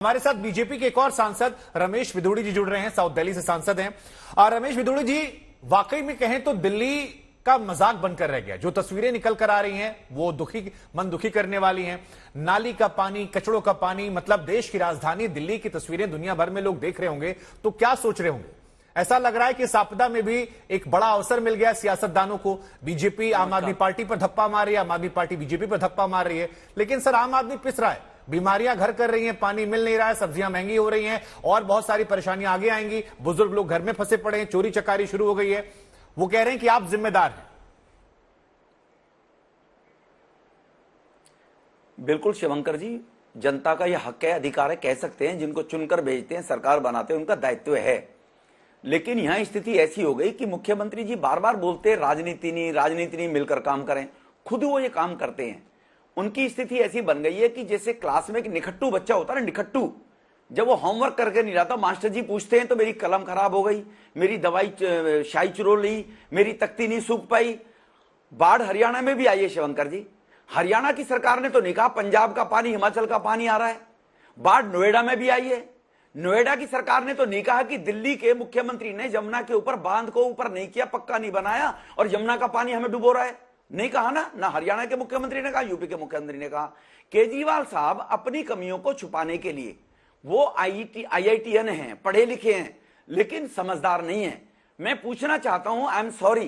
हमारे साथ बीजेपी के एक और सांसद रमेश विधुड़ी जी जुड़ रहे हैं, साउथ दिल्ली से सांसद हैं। और रमेश विधुड़ी जी, वाकई में कहें तो दिल्ली का मजाक बनकर रह गया। जो तस्वीरें निकल कर आ रही हैं वो मन दुखी करने वाली हैं। नाली का पानी, कचड़ों का पानी, मतलब देश की राजधानी दिल्ली की तस्वीरें दुनिया भर में लोग देख रहे होंगे तो क्या सोच रहे होंगे। ऐसा लग रहा है कि इस आपदा में भी एक बड़ा अवसर मिल गया सियासतदानों को। बीजेपी आम आदमी पार्टी पर धप्पा मार रही है, आम आदमी पार्टी बीजेपी पर धप्पा मार रही है। लेकिन सर, आम आदमी पिस रहा है, बीमारियां घर कर रही हैं, पानी मिल नहीं रहा है, सब्जियां महंगी हो रही हैं और बहुत सारी परेशानियां आगे आएंगी। बुजुर्ग लोग घर में फंसे पड़े हैं, चोरी चकारी शुरू हो गई है। वो कह रहे हैं कि आप जिम्मेदार हैं। बिल्कुल शिवंकर जी, जनता का यह हक है, अधिकार है, कह सकते हैं। जिनको चुनकर भेजते हैं, सरकार बनाते हैं, उनका दायित्व है। लेकिन यहां स्थिति ऐसी हो गई कि मुख्यमंत्री जी बार बार बोलते हैं राजनीति नहीं, मिलकर काम करें। खुद वो ये काम करते हैं। उनकी स्थिति ऐसी बन गई है कि जैसे क्लास में एक निखट्टू बच्चा होता है ना, निखट्टू, जब वो होमवर्क करके नहीं रहता, मास्टर जी पूछते हैं तो मेरी कलम खराब हो गई, मेरी दवाई शाई चुरो ली, मेरी तख्ती नहीं सूख पाई। बाढ़ हरियाणा में भी आई है शिवंकर जी। हरियाणा की सरकार ने तो नहीं कहा पंजाब का पानी, हिमाचल का पानी आ रहा है। बाढ़ नोएडा में भी आई है। नोएडा की सरकार ने तो नहीं कहा कि दिल्ली के मुख्यमंत्री ने यमुना के ऊपर बांध को ऊपर नहीं किया, पक्का नहीं बनाया और यमुना का पानी हमें डुबो रहा है। नहीं कहा ना हरियाणा के मुख्यमंत्री ने कहा, यूपी के मुख्यमंत्री ने कहा। केजरीवाल साहब अपनी कमियों को छुपाने के लिए, वो IITN हैं, पढ़े लिखे हैं, लेकिन समझदार नहीं है। मैं पूछना चाहता हूं, आई एम सॉरी,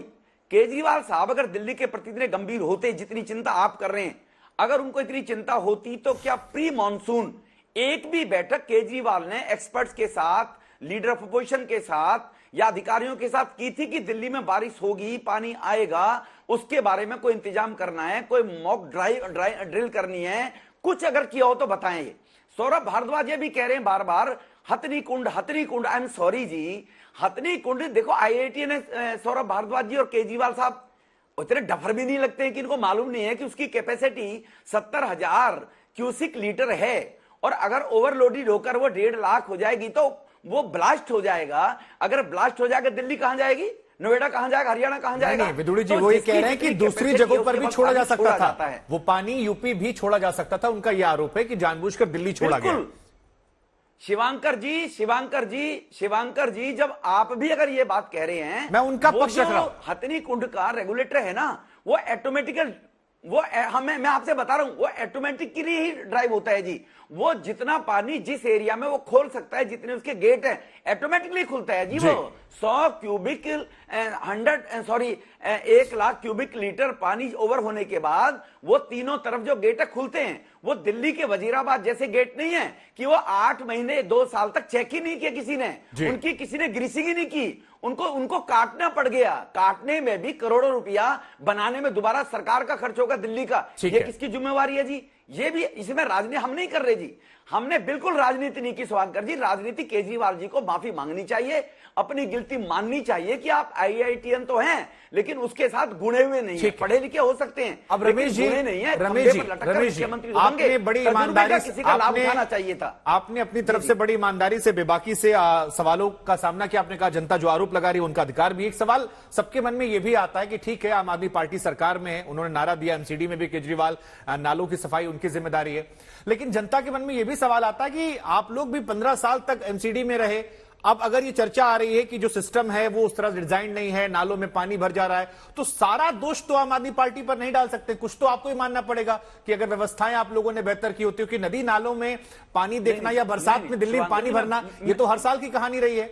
केजरीवाल साहब अगर दिल्ली के प्रति इतने गंभीर होते, जितनी चिंता आप कर रहे हैं, अगर उनको इतनी चिंता होती तो क्या प्री मॉनसून एक भी बैठक केजरीवाल ने एक्सपर्ट्स के साथ, लीडर ऑफ अपोजिशन के साथ या अधिकारियों के साथ की थी कि दिल्ली में बारिश होगी, पानी आएगा, उसके बारे में कोई इंतजाम करना है, कोई मॉक ड्रिल करनी है, कुछ अगर किया हो तो बताएं। सौरभ भारद्वाज ये भी कह रहे हैं बार बार हथनी कुंड। आई एम सॉरी जी, हथनी कुंड देखो, IIT ने सौरभ भारद्वाज जी और केजरीवाल साहब उतने डफर भी नहीं लगते हैं कि इनको मालूम नहीं है कि उसकी कैपेसिटी 70,000 क्यूसिक लीटर है और अगर ओवरलोडेड होकर वो 1.5 लाख हो जाएगी तो वो ब्लास्ट हो जाएगा। अगर ब्लास्ट हो जाएगा, दिल्ली कहां जाएगी, नोएडा कहां जाएगा, हरियाणा कहां जाएगा? नहीं, विधुड़ी जी, वो ये कह रहे हैं कि दूसरी जगहों पर भी छोड़ा जा सकता था, वो पानी यूपी भी छोड़ा जा सकता था। उनका यह आरोप है कि जानबूझकर दिल्ली छोड़ा गया। शिवांकर जी, जब आप भी अगर ये बात कह रहे हैं, मैं उनका पक्ष रख रहा हूं। हथनी कुंड का रेगुलेटर है ना, वो ऑटोमेटिकल, मैं आपसे बता रहा हूं, वो ऑटोमेटिकली ही ड्राइव होता है जी। वो जितना पानी जिस एरिया में वो खोल सकता है, जितने उसके गेट है, ऑटोमेटिकली खुलता है जी। वो 1 लाख क्यूबिक लीटर पानी ओवर होने के बाद वो तीनों तरफ जो गेट खुलते हैं। वो दिल्ली के वजीराबाद जैसे गेट नहीं है कि वो 8 महीने 2 साल तक चेक ही नहीं किया किसी ने, उनकी किसी ने ग्रीसिंग ही नहीं की, उनको काटना पड़ गया। काटने में भी करोड़ों रुपया, बनाने में दोबारा सरकार का खर्च होगा दिल्ली का। ये किसकी जिम्मेवारी है जी? ये भी, इसमें राजनीति हम नहीं कर रहे जी, हमने बिल्कुल राजनीति नहीं की शिवांकर जी। राजनीति केजरीवाल जी को माफी मांगनी चाहिए, अपनी गिल्टी माननी चाहिए कि आप IITN तो हैं, लेकिन उसके साथ गुणे हुए नहीं है। पढ़े लिखे हो सकते हैं, अब रमेश जी, आपने बड़ी ईमानदारी से, किसी का लाभ उठाना चाहिए था। आपने अपनी तरफ से बड़ी ईमानदारी से, बेबाकी से सवालों का सामना किया। आपने कहा जनता जो आरोप लगा रही है उनका अधिकार भी। एक सवाल सबके मन में यह भी आता है कि ठीक है, आम आदमी पार्टी सरकार में है, उन्होंने नारा दिया MCD में भी केजरीवाल, नालों की सफाई उनकी जिम्मेदारी है, लेकिन जनता के मन में यह भी सवाल आता है कि आप लोग भी 15 साल तक MCD में रहे। अब अगर ये चर्चा आ रही है कि जो सिस्टम है वो उस तरह डिजाइन नहीं है, नालों में पानी भर जा रहा है, तो सारा दोष तो आम आदमी पार्टी पर नहीं डाल सकते। कुछ तो आपको ही मानना पड़ेगा कि अगर व्यवस्थाएं आप लोगों ने बेहतर की होती, क्योंकि नदी नालों में पानी देखना या बरसात में दिल्ली में पानी भरना, ये तो हर साल की कहानी रही है।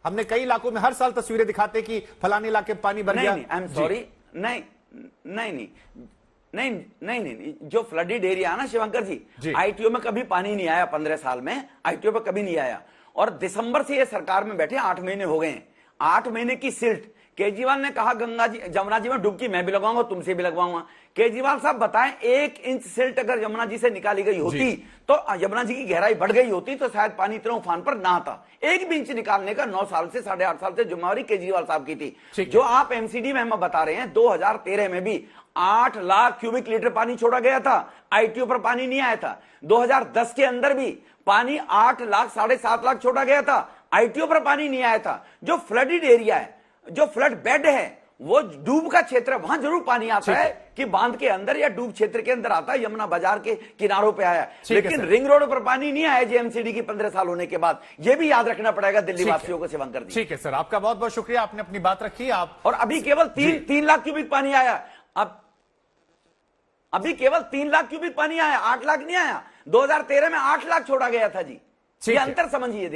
हमने कई इलाकों में हर साल तस्वीरें दिखाते कि फलाने इलाके पानी भर गया। आई एम सॉरी, नहीं, जो फ्लडेड एरिया है ना शिवंकर जी, ITO में कभी पानी नहीं आया 15 साल में, ITO में कभी नहीं आया। और दिसंबर से ये सरकार में बैठे 8 महीने हो गए। 8 महीने की सिल्ट। केजरीवाल ने कहा गंगा जी, जमुना जी में डुबकी मैं भी लगवाऊंगा, तुमसे भी लगवाऊंगा। केजरीवाल साहब बताएं, 1 इंच सिल्ट अगर यमुना जी से निकाली गई होती तो यमुना जी की गहराई बढ़ गई होती तो शायद पानी इतना उफान पर ना आता। 1 भी इंच निकालने का 9 साल से 8.5 साल से जिम्मेवारी केजरीवाल साहब की थी। जो आप MCD में हम बता रहे हैं, 2013 में भी 8 लाख क्यूबिक लीटर पानी छोड़ा गया था, ITO पर पानी नहीं आया था। 2010 के अंदर भी पानी 8 लाख 7.5 लाख छोड़ा गया था, ITO पर पानी नहीं आया था। जो फ्लडेड एरिया है, जो फ्लड बेड है, वो डूब का क्षेत्र है, वहां जरूर पानी आता है कि बांध के अंदर या डूब क्षेत्र के अंदर आता है, यमुना बाजार के किनारों पे आया, लेकिन रिंग रोड पर पानी नहीं आया जेएमसीडी की 15 साल होने के बाद। ये भी याद रखना पड़ेगा दिल्ली वासियों को, शिवंकर जी। ठीक है सर, आपका बहुत बहुत शुक्रिया, आपने अपनी बात रखी। आप और अभी केवल 3 लाख क्यूबिक पानी आया, अब अभी केवल 3 लाख क्यूबिक पानी आया, 8 लाख नहीं आया। 2013 में 8 लाख छोड़ा गया था जी। ये अंतर समझिए।